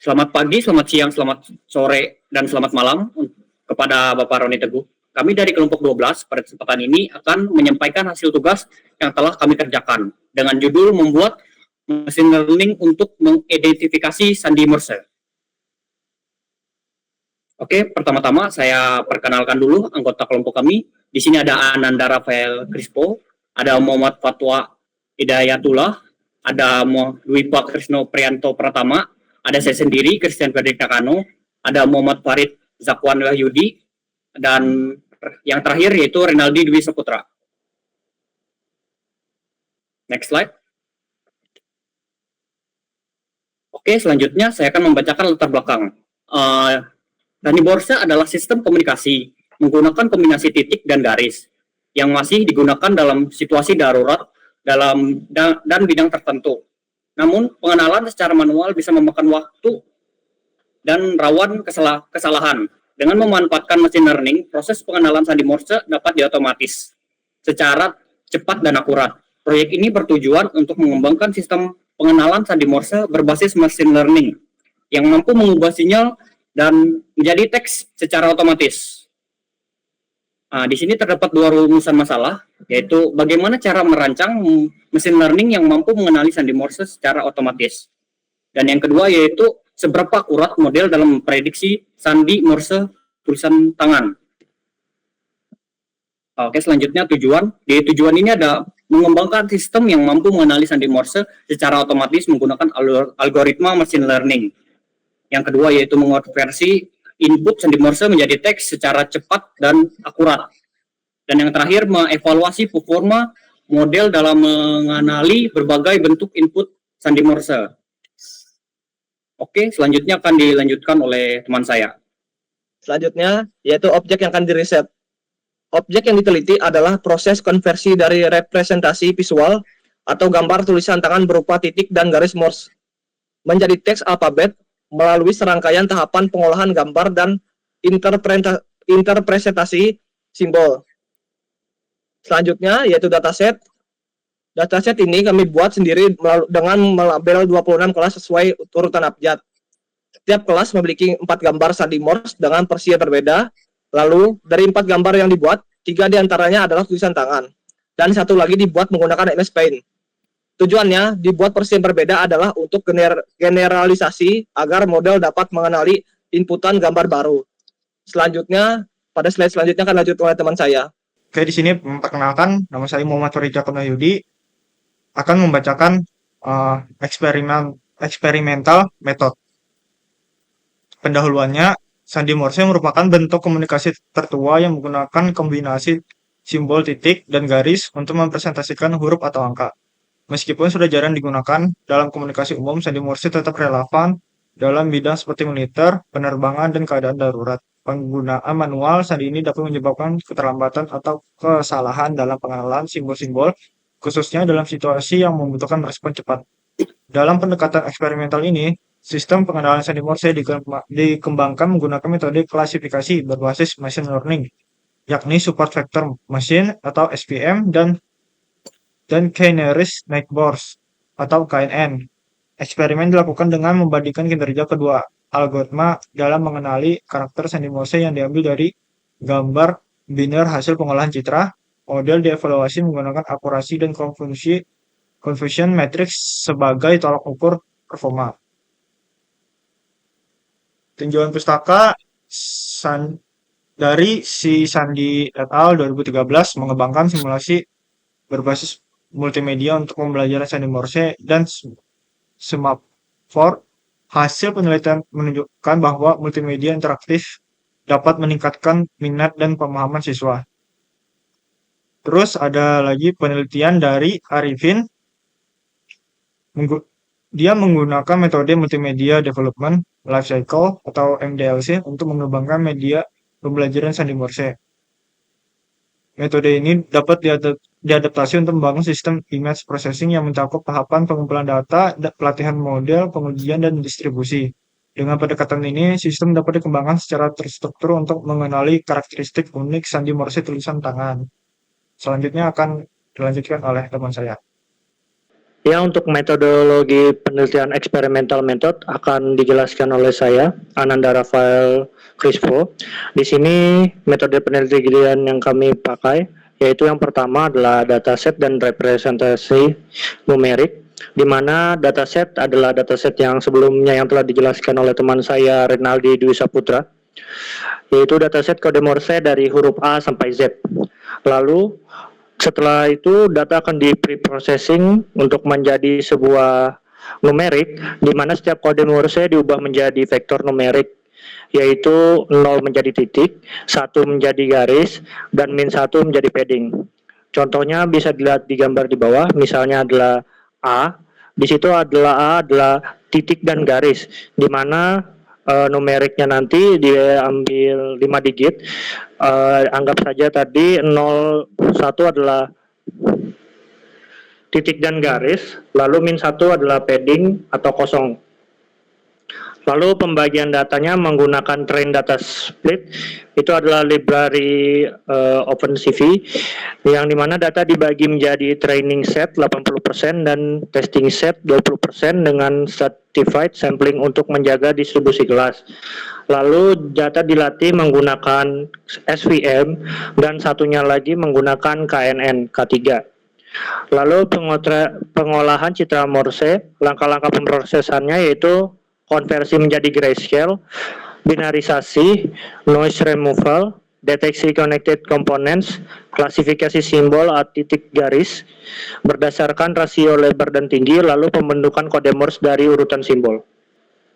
Selamat pagi, selamat siang, selamat sore, dan selamat malam kepada Bapak Roni Teguh. Kami dari kelompok 12 pada kesempatan ini akan menyampaikan hasil tugas yang telah kami kerjakan dengan judul membuat machine learning untuk mengidentifikasi sandi Morse. Oke, pertama-tama saya perkenalkan dulu anggota kelompok kami. Di sini ada Ananda Rafael Crispo, ada Muhammad Fatwa Hidayatullah, ada Dwi Pak Krisno Prianto Pratama, ada saya sendiri, Christian Fredrik Nakano, ada Muhammad Farid Zakwan Wahyudi, dan yang terakhir yaitu Renaldi Dwi Saputra. Next slide. Oke, selanjutnya saya akan membacakan latar belakang. Sandi Morse adalah sistem komunikasi menggunakan kombinasi titik dan garis yang masih digunakan dalam situasi darurat dan bidang tertentu. Namun, pengenalan secara manual bisa memakan waktu dan rawan kesalahan. Dengan memanfaatkan machine learning, proses pengenalan sandi Morse dapat diotomatis secara cepat dan akurat. Proyek ini bertujuan untuk mengembangkan sistem pengenalan sandi Morse berbasis machine learning yang mampu mengubah sinyal dan menjadi teks secara otomatis. Di sini terdapat dua rumusan masalah, yaitu bagaimana cara merancang machine learning yang mampu mengenali sandi Morse secara otomatis. Dan yang kedua yaitu seberapa akurat model dalam memprediksi sandi Morse tulisan tangan. Oke, selanjutnya tujuan. Di tujuan ini ada mengembangkan sistem yang mampu mengenali sandi Morse secara otomatis menggunakan algoritma machine learning. Yang kedua yaitu mengonversi input sandi Morse menjadi teks secara cepat dan akurat. Dan yang terakhir mengevaluasi performa model dalam mengenali berbagai bentuk input sandi Morse. Oke, selanjutnya akan dilanjutkan oleh teman saya. Selanjutnya yaitu objek yang akan diriset. Objek yang diteliti adalah proses konversi dari representasi visual atau gambar tulisan tangan berupa titik dan garis Morse menjadi teks alfabet melalui serangkaian tahapan pengolahan gambar dan interpretasi simbol. Selanjutnya yaitu dataset. Dataset ini kami buat sendiri dengan melabel 26 kelas sesuai urutan abjad. Setiap kelas memiliki 4 gambar sandi Morse dengan persia berbeda. Lalu dari 4 gambar yang dibuat, 3 diantaranya adalah tulisan tangan dan 1 lagi dibuat menggunakan MS Paint. Tujuannya dibuat persen berbeda adalah untuk generalisasi agar model dapat mengenali inputan gambar baru. Selanjutnya, pada slide selanjutnya akan lanjut oleh teman saya. Oke, di sini memperkenalkan, nama saya Muhammad Farid Zakwan Wahyudi, akan membacakan eksperimental method. Pendahuluannya, sandi Morse merupakan bentuk komunikasi tertua yang menggunakan kombinasi simbol titik dan garis untuk mempresentasikan huruf atau angka. Meskipun sudah jarang digunakan dalam komunikasi umum, sandi Morse tetap relevan dalam bidang seperti militer, penerbangan, dan keadaan darurat. Penggunaan manual sandi ini dapat menyebabkan keterlambatan atau kesalahan dalam pengenalan simbol-simbol, khususnya dalam situasi yang membutuhkan respon cepat. Dalam pendekatan eksperimental ini, sistem pengenalan sandi Morse dikembangkan menggunakan metode klasifikasi berbasis machine learning, yakni support vector machine atau SVM dan K-nearest neighbors atau KNN. Eksperimen dilakukan dengan membandingkan kinerja kedua algoritma dalam mengenali karakter sandi Morse yang diambil dari gambar biner hasil pengolahan citra. Model dievaluasi menggunakan akurasi dan confusion matrix sebagai tolak ukur performa. Tinjauan pustaka dari si Sandi et al. 2013 mengembangkan simulasi berbasis multimedia untuk pembelajaran sandi Morse dan SMAP4. Hasil penelitian menunjukkan bahwa multimedia interaktif dapat meningkatkan minat dan pemahaman siswa. Terus ada lagi penelitian dari Arifin. Dia menggunakan metode Multimedia Development Lifecycle atau MDLC untuk mengembangkan media pembelajaran sandi Morse. Metode ini dapat diadaptasi untuk membangun sistem image processing yang mencakup tahapan pengumpulan data, pelatihan model, pengujian, dan distribusi. Dengan pendekatan ini, sistem dapat dikembangkan secara terstruktur untuk mengenali karakteristik unik sandi Morse tulisan tangan. Selanjutnya akan dilanjutkan oleh teman saya. Ya, untuk metodologi penelitian eksperimental method akan dijelaskan oleh saya, Ananda Rafael Crispo. Di sini metode penelitian yang kami pakai yaitu yang pertama adalah dataset dan representasi numerik, di mana dataset adalah dataset yang sebelumnya yang telah dijelaskan oleh teman saya Renaldi Dwi Saputra, yaitu dataset kode Morse dari huruf A sampai Z. Lalu setelah itu data akan di pre-processing untuk menjadi sebuah numerik, di mana setiap kode Morse diubah menjadi vektor numerik, yaitu 0 menjadi titik, 1 menjadi garis, dan -1 menjadi padding. Contohnya bisa dilihat di gambar di bawah, misalnya adalah A, di situ adalah A adalah titik dan garis, di mana numeriknya nanti diambil 5 digit. Anggap saja tadi 01 adalah titik dan garis, lalu -1 adalah padding atau kosong. Lalu pembagian datanya menggunakan train data split, itu adalah library OpenCV, yang dimana data dibagi menjadi training set 80% dan testing set 20% dengan stratified sampling untuk menjaga distribusi kelas. Lalu data dilatih menggunakan SVM dan satunya lagi menggunakan KNN K3. Lalu pengolahan citra Morse, langkah-langkah pemrosesannya yaitu konversi menjadi grayscale, binarisasi, noise removal, deteksi connected components, klasifikasi simbol titik garis berdasarkan rasio lebar dan tinggi, lalu pembentukan kode Morse dari urutan simbol.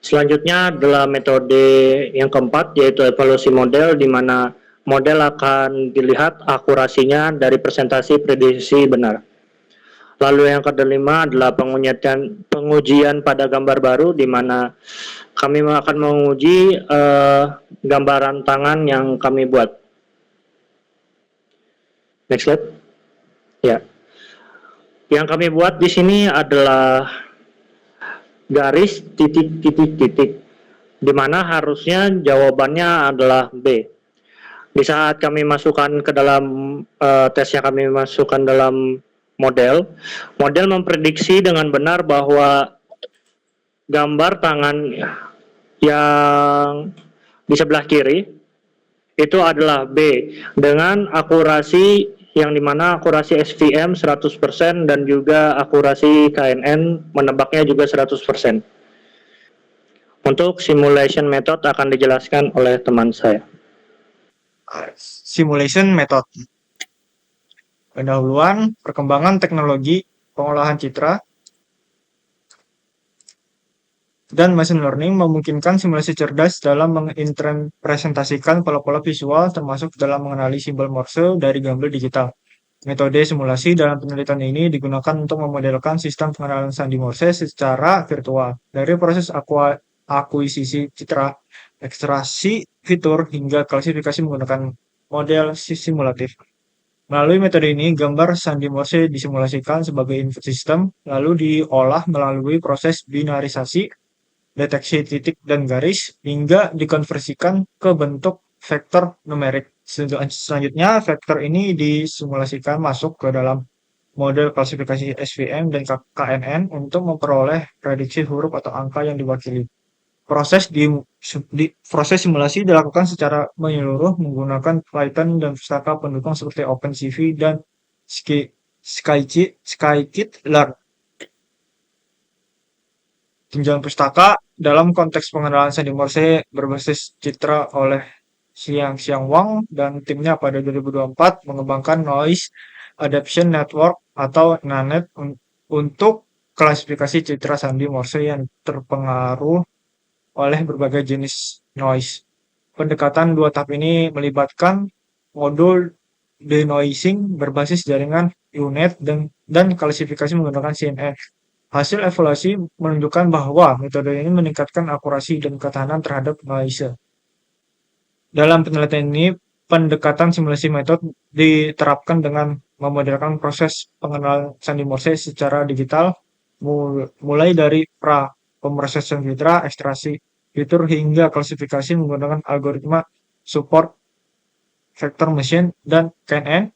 Selanjutnya adalah metode yang keempat, yaitu evaluasi model, di mana model akan dilihat akurasinya dari presentasi prediksi benar. Lalu yang kelima adalah pengujian pada gambar baru, di mana kami akan menguji gambaran tangan yang kami buat. Next slide. Ya. Yang kami buat di sini adalah garis titik titik titik, di mana harusnya jawabannya adalah B. Di saat kami masukkan ke dalam tes yang kami masukkan dalam model memprediksi dengan benar bahwa gambar tangan yang di sebelah kiri itu adalah B dengan akurasi yang dimana akurasi SVM 100% dan juga akurasi KNN menebaknya juga 100%. Untuk simulation method akan dijelaskan oleh teman saya. Simulation method. Pendahuluan perkembangan teknologi pengolahan citra dan machine learning memungkinkan simulasi cerdas dalam menginterpretasikan pola-pola visual termasuk dalam mengenali simbol Morse dari gambar digital. Metode simulasi dalam penelitian ini digunakan untuk memodelkan sistem pengenalan sandi Morse secara virtual, dari proses akuisisi citra, ekstraksi fitur, hingga klasifikasi menggunakan model simulatif. Melalui metode ini, gambar sandi Morse disimulasikan sebagai input system, lalu diolah melalui proses binarisasi, deteksi titik dan garis, hingga dikonversikan ke bentuk vektor numerik. Selanjutnya, vektor ini disimulasikan masuk ke dalam model klasifikasi SVM dan KNN untuk memperoleh prediksi huruf atau angka yang diwakili. Proses simulasi dilakukan secara menyeluruh menggunakan Python dan pustaka pendukung seperti OpenCV dan Scikit-learn. Tinjauan pustaka dalam konteks pengenalan sandi Morse berbasis citra oleh Xiang Wang dan timnya pada 2024 mengembangkan Noise Adaptation Network atau NANET untuk klasifikasi citra sandi Morse yang terpengaruh oleh berbagai jenis noise. Pendekatan dua tahap ini melibatkan modul denoising berbasis jaringan UNet dan klasifikasi menggunakan CNN. Hasil evaluasi menunjukkan bahwa metode ini meningkatkan akurasi dan ketahanan terhadap noise. Dalam penelitian ini, pendekatan simulasi metode diterapkan dengan memodelkan proses pengenalan sandi Morse secara digital, mulai dari pemrosesan citra, ekstraksi fitur, hingga klasifikasi menggunakan algoritma support vector machine dan KNN.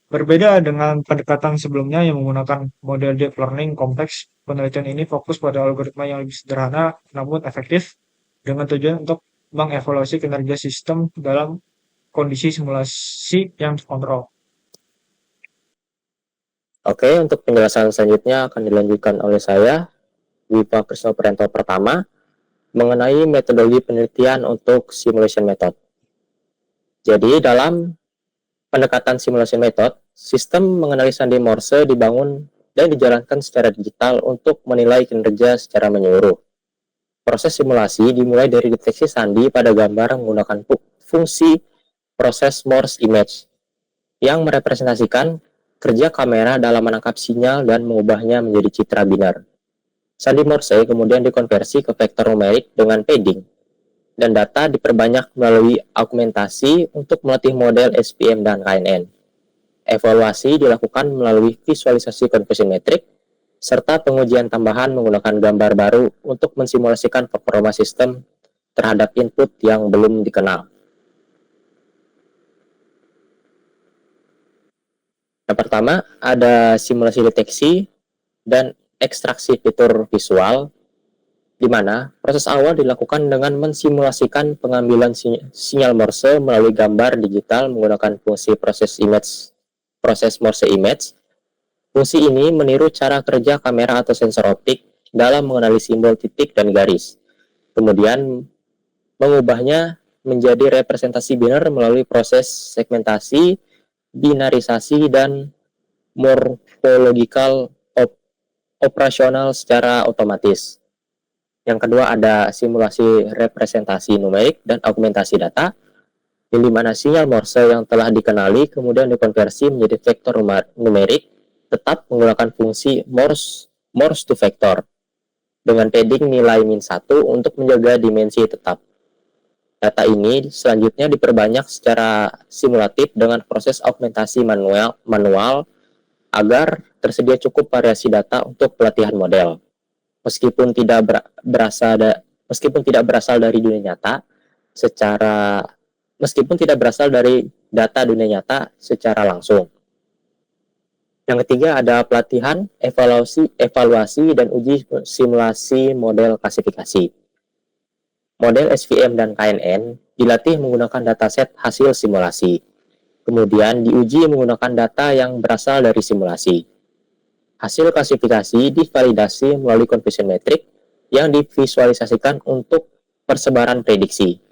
Berbeda dengan pendekatan sebelumnya yang menggunakan model deep learning kompleks, penelitian ini fokus pada algoritma yang lebih sederhana namun efektif dengan tujuan untuk mengevaluasi kinerja sistem dalam kondisi simulasi yang terkontrol. Oke, untuk penjelasan selanjutnya akan dilanjutkan oleh saya, Wipa Krisno Prianto pertama, mengenai metodologi penelitian untuk simulation method. Jadi, dalam pendekatan simulation method, sistem mengenali sandi Morse dibangun dan dijalankan secara digital untuk menilai kinerja secara menyeluruh. Proses simulasi dimulai dari deteksi sandi pada gambar menggunakan fungsi proses Morse image yang merepresentasikan kerja kamera dalam menangkap sinyal dan mengubahnya menjadi citra binar. Sandi Morse kemudian dikonversi ke vektor numerik dengan padding, dan data diperbanyak melalui augmentasi untuk melatih model SPM dan KNN. Evaluasi dilakukan melalui visualisasi confusion metric, serta pengujian tambahan menggunakan gambar baru untuk mensimulasikan performa sistem terhadap input yang belum dikenal. Yang pertama, ada simulasi deteksi dan ekstraksi fitur visual, di mana proses awal dilakukan dengan mensimulasikan pengambilan sinyal Morse melalui gambar digital menggunakan fungsi proses Morse image. Fungsi ini meniru cara kerja kamera atau sensor optik dalam mengenali simbol titik dan garis. Kemudian mengubahnya menjadi representasi binar melalui proses segmentasi, binarisasi, dan morphological operasional secara otomatis. Yang kedua ada simulasi representasi numerik dan augmentasi data, yang dimana sinyal Morse yang telah dikenali kemudian dikonversi menjadi vektor numerik tetap menggunakan fungsi Morse to vector dengan padding nilai -1 untuk menjaga dimensi tetap. Data ini selanjutnya diperbanyak secara simulatif dengan proses augmentasi manual agar tersedia cukup variasi data untuk pelatihan model. Meskipun tidak berasal dari dunia nyata data dunia nyata secara langsung. Yang ketiga ada pelatihan, evaluasi dan uji simulasi model klasifikasi. Model SVM dan KNN dilatih menggunakan dataset hasil simulasi. Kemudian diuji menggunakan data yang berasal dari simulasi. Hasil klasifikasi divalidasi melalui confusion metric yang divisualisasikan untuk persebaran prediksi.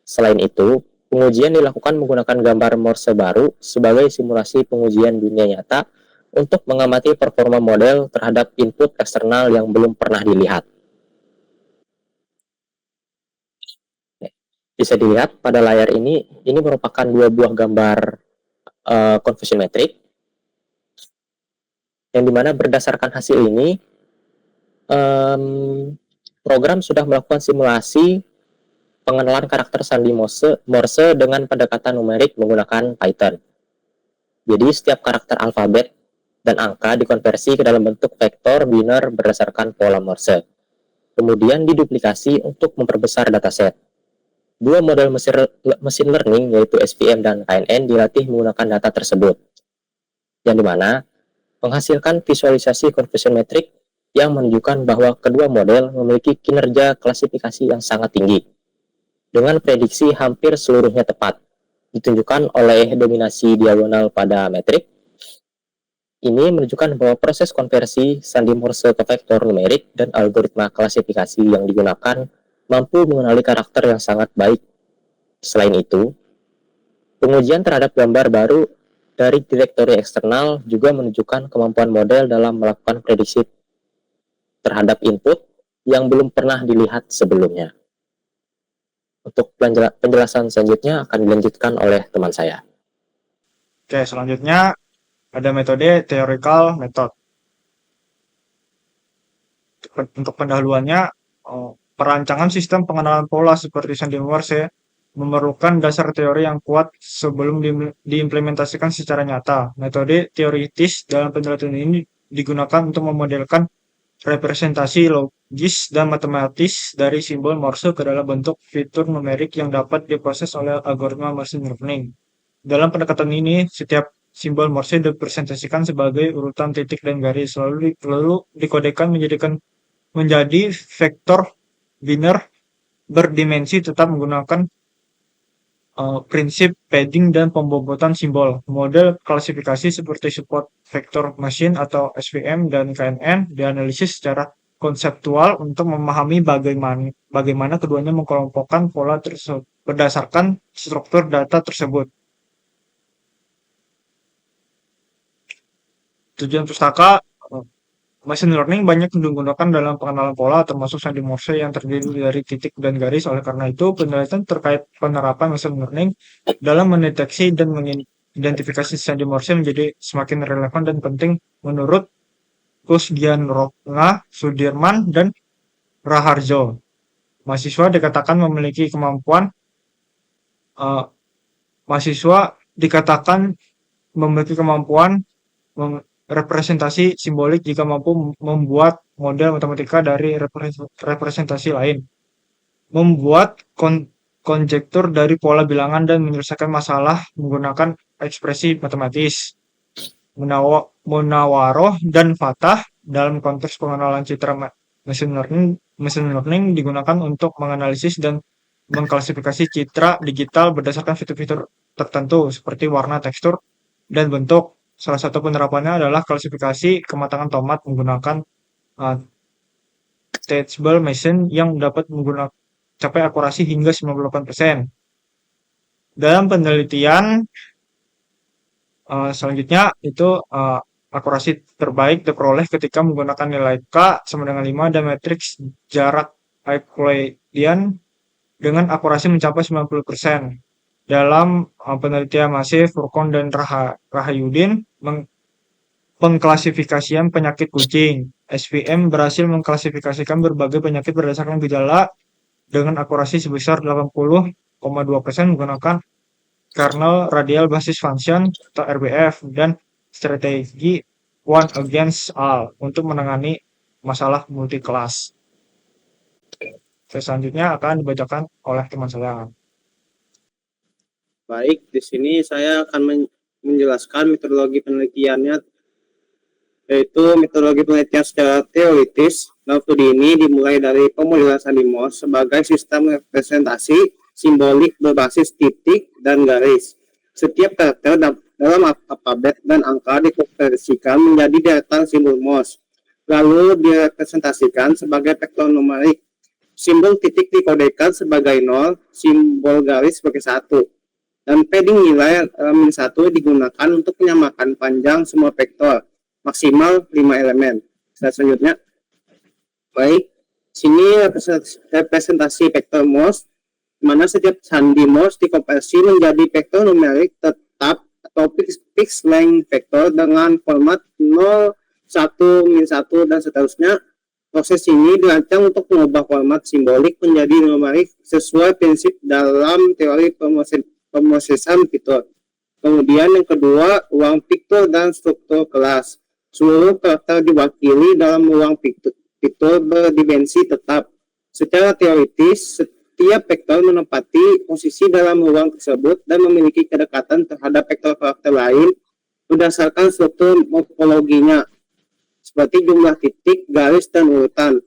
Selain itu, pengujian dilakukan menggunakan gambar Morse baru sebagai simulasi pengujian dunia nyata untuk mengamati performa model terhadap input eksternal yang belum pernah dilihat. Bisa dilihat pada layar ini merupakan dua buah gambar confusion metric, yang dimana berdasarkan hasil ini program sudah melakukan simulasi pengenalan karakter sandi Morse dengan pendekatan numerik menggunakan Python. Jadi setiap karakter alfabet dan angka dikonversi ke dalam bentuk vektor binar berdasarkan pola Morse. Kemudian diduplikasi untuk memperbesar dataset. Dua model mesin learning yaitu SVM dan KNN dilatih menggunakan data tersebut, yang dimana menghasilkan visualisasi confusion metric yang menunjukkan bahwa kedua model memiliki kinerja klasifikasi yang sangat tinggi, dengan prediksi hampir seluruhnya tepat, ditunjukkan oleh dominasi diagonal pada metrik. Ini menunjukkan bahwa proses konversi sandi Morse ke vektor numerik dan algoritma klasifikasi yang digunakan mampu mengenali karakter yang sangat baik. Selain itu, pengujian terhadap gambar baru dari direktori eksternal juga menunjukkan kemampuan model dalam melakukan prediksi terhadap input yang belum pernah dilihat sebelumnya. Untuk penjelasan selanjutnya akan dilanjutkan oleh teman saya. Oke, selanjutnya ada metode theoretical method. Untuk pendahuluannya, perancangan sistem pengenalan pola seperti sandi Morse memerlukan dasar teori yang kuat sebelum diimplementasikan secara nyata. Metode teoritis dalam penelitian ini digunakan untuk memodelkan representasi logis dan matematis dari simbol Morse ke dalam bentuk fitur numerik yang dapat diproses oleh algoritma machine learning. Dalam pendekatan ini, setiap simbol Morse dipresentasikan sebagai urutan titik dan garis, lalu dikodekan menjadi vektor biner berdimensi tetap menggunakan prinsip padding dan pembobotan simbol. Model klasifikasi seperti support vector machine atau SVM dan KNN dianalisis secara konseptual untuk memahami bagaimana keduanya mengelompokkan pola tersebut berdasarkan struktur data tersebut. Tujuan pustaka machine learning banyak digunakan dalam pengenalan pola, termasuk sandi Morse yang terdiri dari titik dan garis. Oleh karena itu, penelitian terkait penerapan machine learning dalam mendeteksi dan mengidentifikasi sandi Morse menjadi semakin relevan dan penting menurut Kusgianrokna, Sudirman, dan Raharjo. Mahasiswa dikatakan memiliki kemampuan representasi simbolik jika mampu membuat model matematika dari representasi lain, membuat konjektur dari pola bilangan dan menyelesaikan masalah menggunakan ekspresi matematis. Munawaroh dan Fatah dalam konteks pengenalan citra machine learning digunakan untuk menganalisis dan mengklasifikasi citra digital berdasarkan fitur-fitur tertentu seperti warna, tekstur, dan bentuk. Salah satu penerapannya adalah klasifikasi kematangan tomat menggunakan teachable machine yang dapat capai akurasi hingga 98%. Dalam penelitian selanjutnya itu akurasi terbaik diperoleh ketika menggunakan nilai K sama dengan 5 dan matriks jarak Euclidean dengan akurasi mencapai 90%. Dalam penelitian masif, Furqon dan Rahayudin pengklasifikasian penyakit kucing. SVM berhasil mengklasifikasikan berbagai penyakit berdasarkan gejala dengan akurasi sebesar 80,2% menggunakan kernel radial basis function atau RBF dan strategi one against all untuk menangani masalah multi-kelas. Selanjutnya akan dibacakan oleh teman saya. Baik, di sini saya akan menjelaskan metodologi penelitiannya, yaitu metodologi penelitian secara teoritis. Nah, studi ini dimulai dari pemodelan sandi Morse sebagai sistem representasi simbolik berbasis titik dan garis. Setiap karakter dalam alfabet dan angka dikonversikan menjadi deretan simbol Morse, lalu direpresentasikan sebagai vektor numerik. Simbol titik dikodekan sebagai 0, simbol garis sebagai 1. Dan padding nilai -1 digunakan untuk menyamakan panjang semua vektor, maksimal 5 elemen. Selanjutnya, baik, sini representasi vektor Morse, di mana setiap sandi Morse dikonversi menjadi vektor numerik tetap atau fixed length vektor dengan format 0, 1, -1, dan seterusnya. Proses ini dirancang untuk mengubah format simbolik menjadi numerik sesuai prinsip dalam teori pemrosesan fitur. Kemudian yang kedua, ruang fitur dan struktur kelas. Seluruh karakter diwakili dalam ruang fitur berdimensi tetap. Secara teoritis, setiap vektor menempati posisi dalam ruang tersebut dan memiliki kedekatan terhadap vektor karakter lain berdasarkan struktur morfologinya, seperti jumlah titik, garis, dan urutan.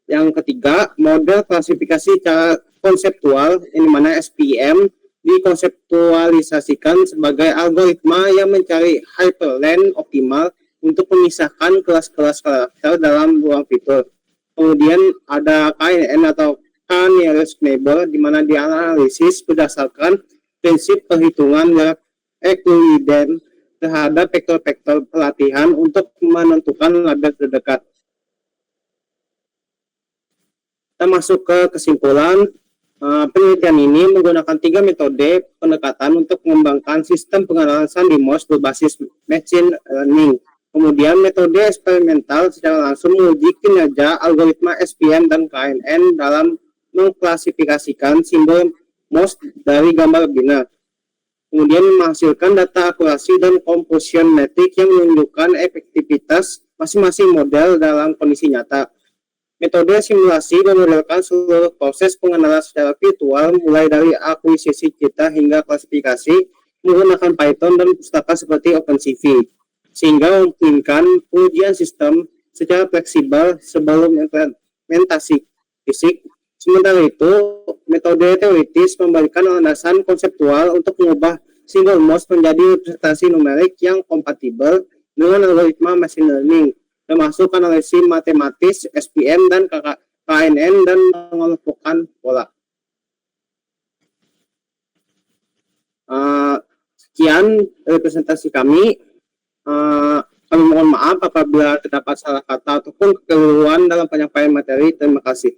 Yang ketiga, model klasifikasi secara konseptual, yang dimana SPM dikonseptualisasikan sebagai algoritma yang mencari hyperlength optimal untuk memisahkan kelas-kelas karakter dalam ruang fitur. Kemudian ada KNN atau K-nearest neighbor, di mana dianalisis berdasarkan prinsip perhitungan jarak Euclidean terhadap vektor-vektor pelatihan untuk menentukan label terdekat. Kita masuk ke kesimpulan. Penelitian ini menggunakan 3 metode pendekatan untuk mengembangkan sistem pengenalan sandi Morse berbasis machine learning. Kemudian metode eksperimental secara langsung menguji kinerja algoritma SPM dan KNN dalam mengklasifikasikan simbol Morse dari gambar biner. Kemudian menghasilkan data akurasi dan composition metrik yang menunjukkan efektivitas masing-masing model dalam kondisi nyata. Metode simulasi memodelkan seluruh proses pengenalan secara virtual mulai dari akuisisi citra hingga klasifikasi menggunakan Python dan pustaka seperti OpenCV, sehingga memungkinkan pengujian sistem secara fleksibel sebelum implementasi fisik. Sementara itu, metode teoritis memberikan landasan konseptual untuk mengubah simbol Morse menjadi representasi numerik yang kompatibel dengan algoritma machine learning, termasuk analisis matematis, SPM, dan KNN, dan mengelompokkan pola. Sekian representasi kami. Kami mohon maaf apabila terdapat salah kata ataupun kekeliruan dalam penyampaian materi. Terima kasih.